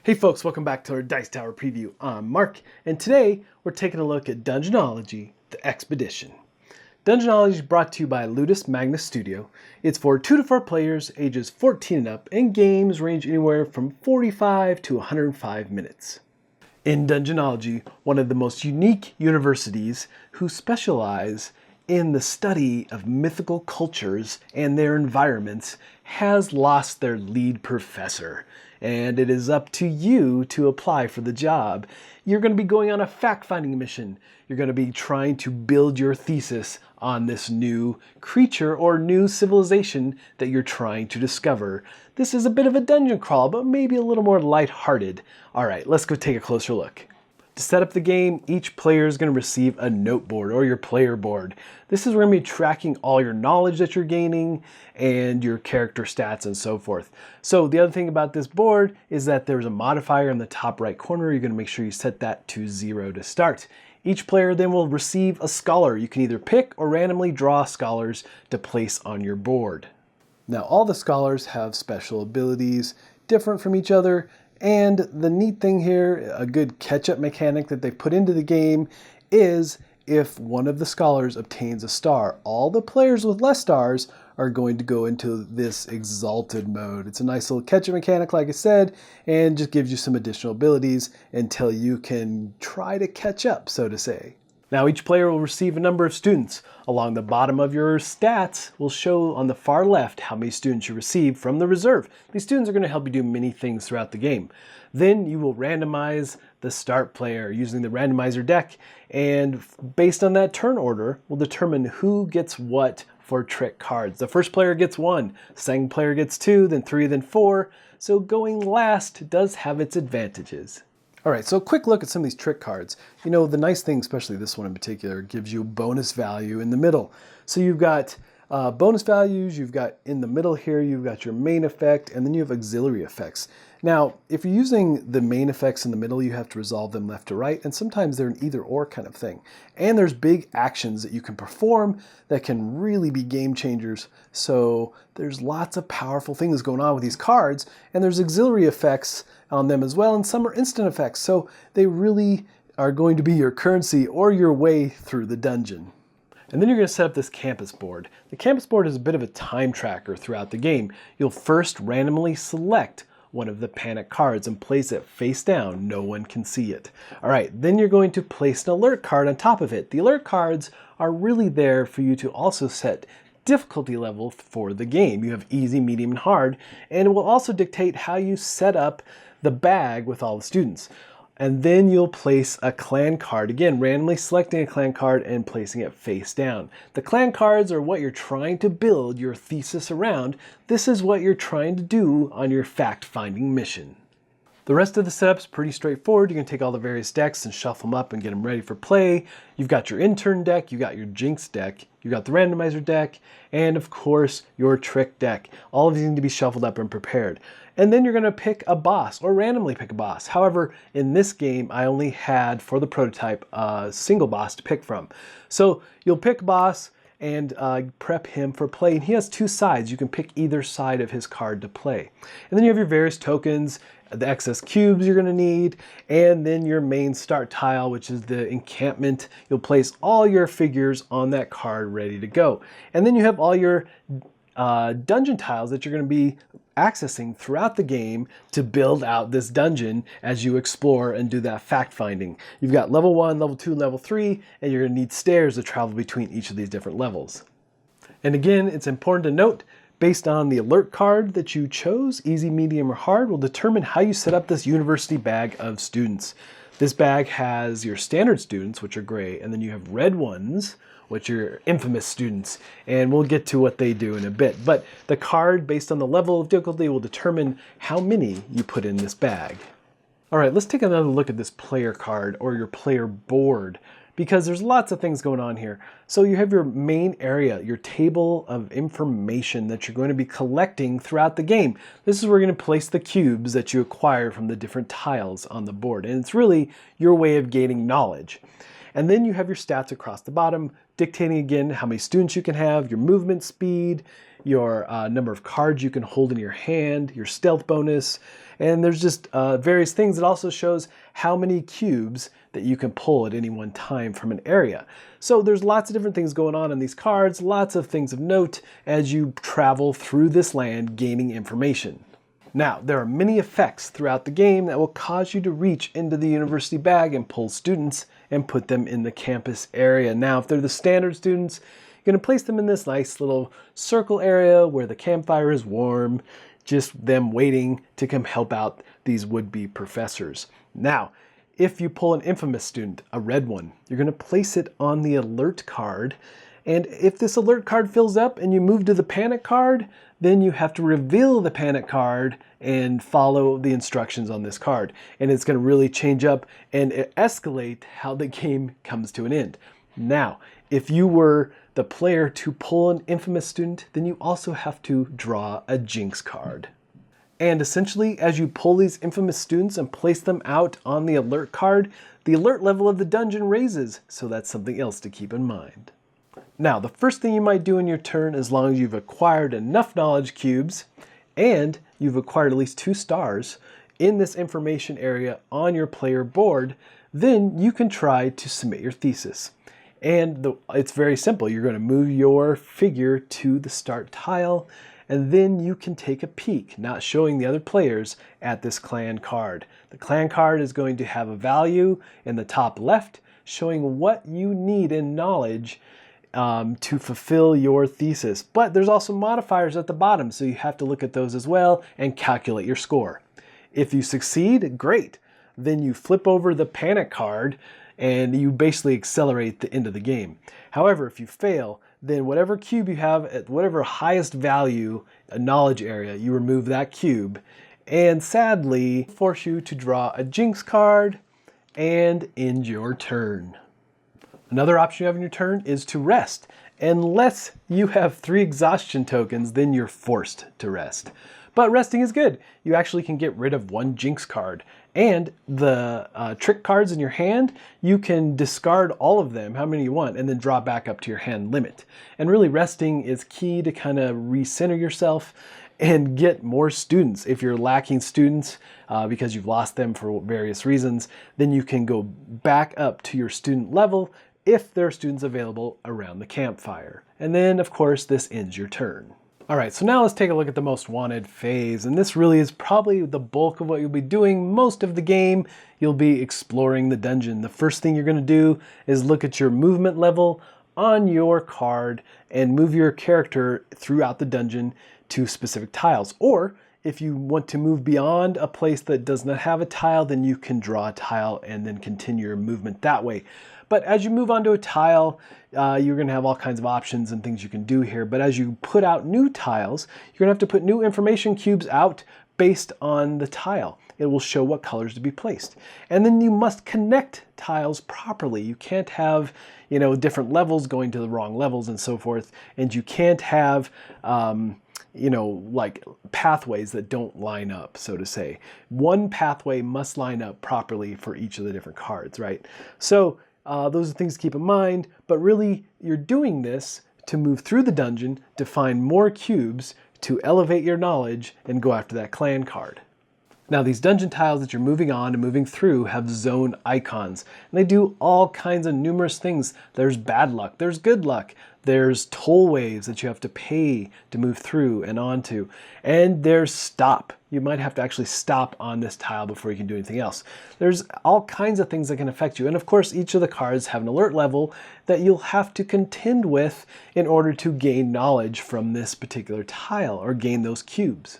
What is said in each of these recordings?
Hey folks, welcome back to our Dice Tower preview. I'm Mark, and today we're taking a look at Dungeonology, the Expedition. Dungeonology is brought to you by Ludus Magnus Studio. It's for 2 to 4 players, ages 14 and up, and games range anywhere from 45 to 105 minutes. In Dungeonology, one of the most unique universities who specialize in the study of mythical cultures and their environments has lost their lead professor. And it is up to you to apply for the job. You're going to be going on a fact-finding mission. You're going to be trying to build your thesis on this new creature or new civilization that you're trying to discover. This is a bit of a dungeon crawl, but maybe a little more lighthearted. All right, let's go take a closer look. To set up the game, each player is going to receive a note board or your player board. This is where you're going to be tracking all your knowledge that you're gaining and your character stats and so forth. So the other thing about this board is that there's a modifier in the top right corner. You're going to make sure you set that to 0 to start. Each player then will receive a scholar. You can either pick or randomly draw scholars to place on your board. Now all the scholars have special abilities, different from each other. And the neat thing here, a good catch-up mechanic that they've put into the game, is if one of the scholars obtains a star, all the players with less stars are going to go into this exalted mode. It's a nice little catch-up mechanic, like I said, and just gives you some additional abilities until you can try to catch up, so to say. Now each player will receive a number of students. Along the bottom of your stats will show on the far left how many students you receive from the reserve. These students are going to help you do many things throughout the game. Then you will randomize the start player using the randomizer deck, and based on that turn order, will determine who gets what for trick cards. The first player gets 1, second player gets 2, then 3, then 4. So going last does have its advantages. All right, so a quick look at some of these trick cards. You know, the nice thing, especially this one in particular, gives you bonus value in the middle. So you've got bonus values, you've got in the middle here, you've got your main effect, and then you have auxiliary effects. Now, if you're using the main effects in the middle, you have to resolve them left to right, and sometimes they're an either or kind of thing. And there's big actions that you can perform that can really be game changers. So there's lots of powerful things going on with these cards, and there's auxiliary effects on them as well, and some are instant effects. So they really are going to be your currency or your way through the dungeon. And then you're going to set up this campus board. The campus board is a bit of a time tracker throughout the game. You'll first randomly select one of the panic cards and place it face down. No one can see it. All right, then you're going to place an alert card on top of it. The alert cards are really there for you to also set difficulty level for the game. You have easy, medium, and hard, and it will also dictate how you set up the bag with all the students. And then you'll place a clan card, again, randomly selecting a clan card and placing it face down. The clan cards are what you're trying to build your thesis around. This is what you're trying to do on your fact-finding mission. The rest of the setup's pretty straightforward. You can take all the various decks and shuffle them up and get them ready for play. You've got your intern deck, you've got your jinx deck, you've got the randomizer deck, and of course your trick deck. All of these need to be shuffled up and prepared. And then you're going to pick a boss or randomly pick a boss. However, in this game, I only had for the prototype a single boss to pick from. So you'll pick a boss and prep him for play. And he has 2 sides. You can pick either side of his card to play. And then you have your various tokens, the excess cubes you're going to need, and then your main start tile, which is the encampment. You'll place all your figures on that card ready to go. And then you have all your dungeon tiles that you're going to be accessing throughout the game to build out this dungeon as you explore and do that fact finding. You've got level 1, level 2, level 3, and you're going to need stairs to travel between each of these different levels. And again, it's important to note, based on the alert card that you chose, easy, medium, or hard, will determine how you set up this university bag of students. This bag has your standard students, which are gray, and then you have red ones, which are infamous students, and we'll get to what they do in a bit. But the card, based on the level of difficulty, will determine how many you put in this bag. All right, let's take another look at this player card or your player board, because there's lots of things going on here. So you have your main area, your table of information that you're going to be collecting throughout the game. This is where you're going to place the cubes that you acquire from the different tiles on the board, and it's really your way of gaining knowledge. And then you have your stats across the bottom, dictating again how many students you can have, your movement speed, your number of cards you can hold in your hand, your stealth bonus, and there's just various things. It also shows how many cubes that you can pull at any one time from an area. So there's lots of different things going on in these cards, lots of things of note as you travel through this land gaining information. Now, there are many effects throughout the game that will cause you to reach into the university bag and pull students and put them in the campus area. Now, if they're the standard students, you're going to place them in this nice little circle area where the campfire is warm, just them waiting to come help out these would-be professors. Now, if you pull an infamous student, a red one, you're going to place it on the alert card. And if this alert card fills up and you move to the panic card, then you have to reveal the panic card and follow the instructions on this card. And it's going to really change up and escalate how the game comes to an end. Now, if you were the player to pull an infamous student, then you also have to draw a jinx card. And essentially, as you pull these infamous students and place them out on the alert card, the alert level of the dungeon raises, so that's something else to keep in mind. Now, the first thing you might do in your turn, as long as you've acquired enough knowledge cubes and you've acquired at least 2 stars in this information area on your player board, then you can try to submit your thesis. And it's very simple. You're going to move your figure to the start tile, and then you can take a peek, not showing the other players, at this clan card. The clan card is going to have a value in the top left, showing what you need in knowledge to fulfill your thesis. But there's also modifiers at the bottom, so you have to look at those as well and calculate your score. If you succeed, great. Then you flip over the panic card and you basically accelerate the end of the game. However, if you fail, then whatever cube you have at whatever highest value knowledge area, you remove that cube, and sadly force you to draw a jinx card and end your turn. Another option you have in your turn is to rest. Unless you have 3 exhaustion tokens, then you're forced to rest. But resting is good. You actually can get rid of 1 jinx card. And the trick cards in your hand, you can discard all of them, how many you want, and then draw back up to your hand limit. And really resting is key to kind of recenter yourself and get more students. If you're lacking students because you've lost them for various reasons, then you can go back up to your student level if there are students available around the campfire. And then, of course, this ends your turn. All right, so now let's take a look at the most wanted phase, and this really is probably the bulk of what you'll be doing most of the game. You'll be exploring the dungeon. The first thing you're going to do is look at your movement level on your card and move your character throughout the dungeon to specific tiles. Or if you want to move beyond a place that does not have a tile, then you can draw a tile and then continue your movement that way. But as you move onto a tile, you're going to have all kinds of options and things you can do here. But as you put out new tiles, you're going to have to put new information cubes out based on the tile. It will show what colors to be placed. And then you must connect tiles properly. You can't have, different levels going to the wrong levels and so forth. And you can't have, like pathways that don't line up, so to say. One pathway must line up properly for each of the different cards, right? So those are things to keep in mind, but really you're doing this to move through the dungeon to find more cubes to elevate your knowledge and go after that clan card. Now, these dungeon tiles that you're moving on and moving through have zone icons, and they do all kinds of numerous things. There's bad luck, there's good luck, there's tollways that you have to pay to move through and onto, and there's stop. You might have to actually stop on this tile before you can do anything else. There's all kinds of things that can affect you, and of course each of the cards have an alert level that you'll have to contend with in order to gain knowledge from this particular tile or gain those cubes.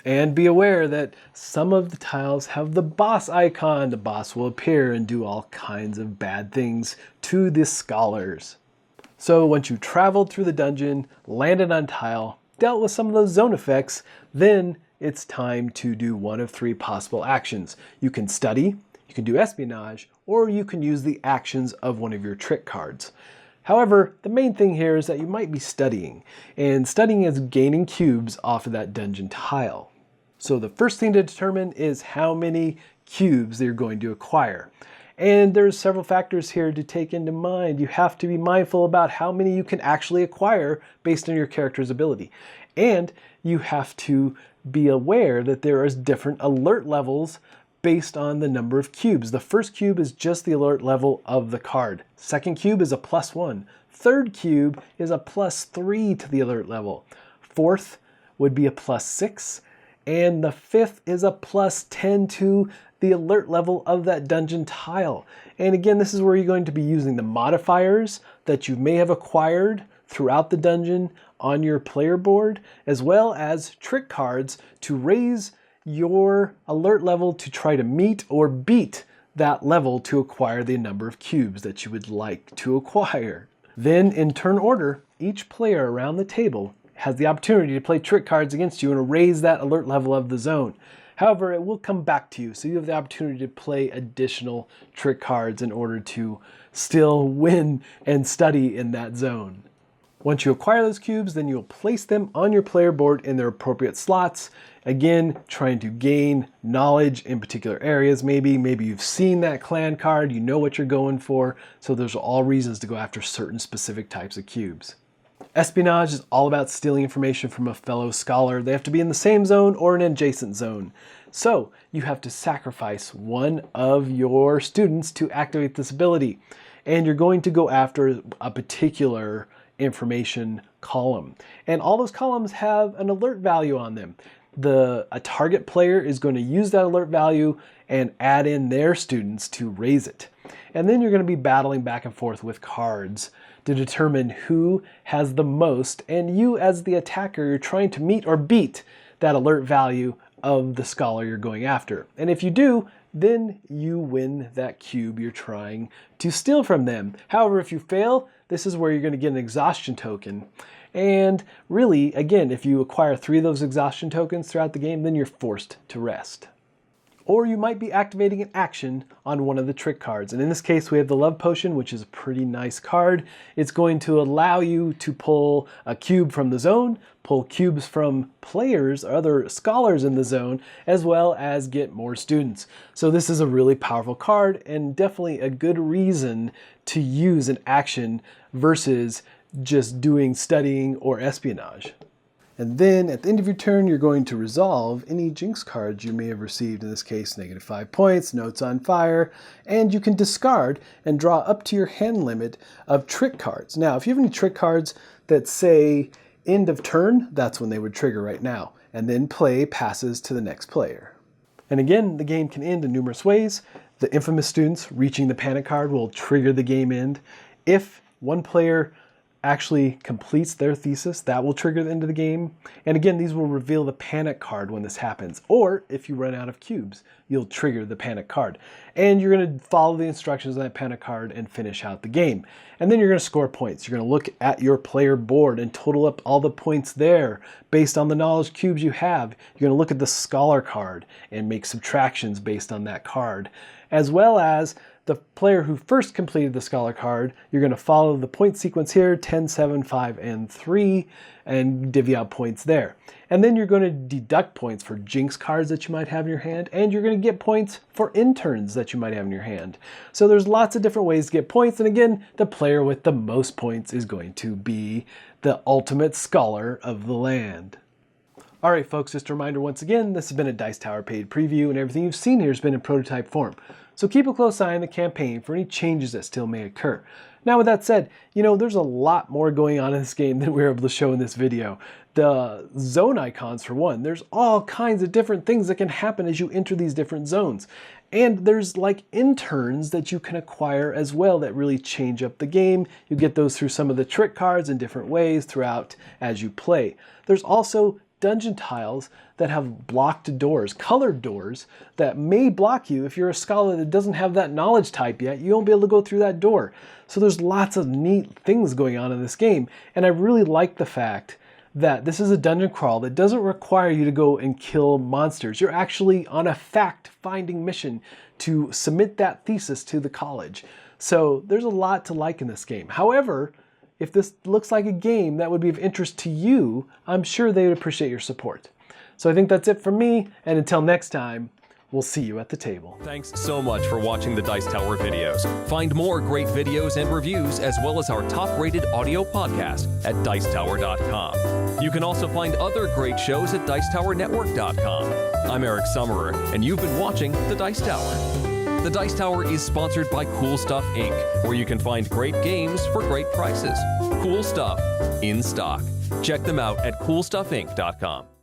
And be aware that some of the tiles have the boss icon. The boss will appear and do all kinds of bad things to the scholars. So once you traveled through the dungeon, landed on tile, dealt with some of those zone effects, then it's time to do one of 3 possible actions. You can study, you can do espionage, or you can use the actions of one of your trick cards. However, the main thing here is that you might be studying, and studying is gaining cubes off of that dungeon tile. So the first thing to determine is how many cubes you're going to acquire. And there's several factors here to take into mind. You have to be mindful about how many you can actually acquire based on your character's ability. And you have to be aware that there is different alert levels based on the number of cubes. The first cube is just the alert level of the card. Second cube is a +1. Third cube is a +3 to the alert level. Fourth would be a +6. And the fifth is a +10 to the alert level of that dungeon tile. And again, this is where you're going to be using the modifiers that you may have acquired throughout the dungeon on your player board, as well as trick cards to raise your alert level to try to meet or beat that level to acquire the number of cubes that you would like to acquire. Then in turn order, each player around the table has the opportunity to play trick cards against you and raise that alert level of the zone. However, it will come back to you, so you have the opportunity to play additional trick cards in order to still win and study in that zone. Once you acquire those cubes, then you'll place them on your player board in their appropriate slots. Again, trying to gain knowledge in particular areas. Maybe you've seen that clan card, you know what you're going for, so there's all reasons to go after certain specific types of cubes. Espionage is all about stealing information from a fellow scholar. They have to be in the same zone or an adjacent zone. So you have to sacrifice one of your students to activate this ability. And you're going to go after a particular information column. And all those columns have an alert value on them. A target player is going to use that alert value and add in their students to raise it. And then you're going to be battling back and forth with cards to determine who has the most, and you as the attacker, you're trying to meet or beat that alert value of the scholar you're going after. And if you do, then you win that cube you're trying to steal from them. However, if you fail, this is where you're going to get an exhaustion token. And really, again, if you acquire 3 of those exhaustion tokens throughout the game, then you're forced to rest. Or you might be activating an action on one of the trick cards. And in this case, we have the Love Potion, which is a pretty nice card. It's going to allow you to pull a cube from the zone, pull cubes from players or other scholars in the zone, as well as get more students. So this is a really powerful card and definitely a good reason to use an action versus just doing studying or espionage. And then at the end of your turn, you're going to resolve any jinx cards you may have received, in this case, -5 points, notes on fire, and you can discard and draw up to your hand limit of trick cards. Now, if you have any trick cards that say end of turn, that's when they would trigger right now, and then play passes to the next player. And again, the game can end in numerous ways. The infamous students reaching the panic card will trigger the game end. If one player actually completes their thesis, that will trigger the end of the game. And again, these will reveal the panic card when this happens. Or if you run out of cubes, you'll trigger the panic card. And you're going to follow the instructions on that panic card and finish out the game. And then you're going to score points. You're going to look at your player board and total up all the points there based on the knowledge cubes you have. You're going to look at the scholar card and make subtractions based on that card, as well as the player who first completed the scholar card. You're going to follow the point sequence here, 10, 7, 5, and 3, and divvy out points there. And then you're going to deduct points for jinx cards that you might have in your hand, and you're going to get points for interns that you might have in your hand. So there's lots of different ways to get points, and again, the player with the most points is going to be the ultimate scholar of the land. Alright folks, just a reminder once again, this has been a Dice Tower paid preview, and everything you've seen here has been in prototype form. So keep a close eye on the campaign for any changes that still may occur. Now with that said, there's a lot more going on in this game than we were able to show in this video. The zone icons for one, there's all kinds of different things that can happen as you enter these different zones. And there's like interns that you can acquire as well that really change up the game. You get those through some of the trick cards in different ways throughout as you play. There's also dungeon tiles that have blocked doors, colored doors, that may block you. If you're a scholar that doesn't have that knowledge type yet, you won't be able to go through that door. So there's lots of neat things going on in this game, and I really like the fact that this is a dungeon crawl that doesn't require you to go and kill monsters. You're actually on a fact-finding mission to submit that thesis to the college. So there's a lot to like in this game. However, if this looks like a game that would be of interest to you, I'm sure they would appreciate your support. So I think that's it from me, and until next time, We'll see you at the table. Thanks so much for watching the Dice Tower videos. Find more great videos and reviews, as well as our top-rated audio podcast at Dicetower.com. You can also find other great shows at Dicetowernetwork.com. I'm Eric Summerer, and you've been watching The Dice Tower. The Dice Tower is sponsored by Cool Stuff Inc., where you can find great games for great prices. Cool stuff in stock. Check them out at CoolStuffInc.com.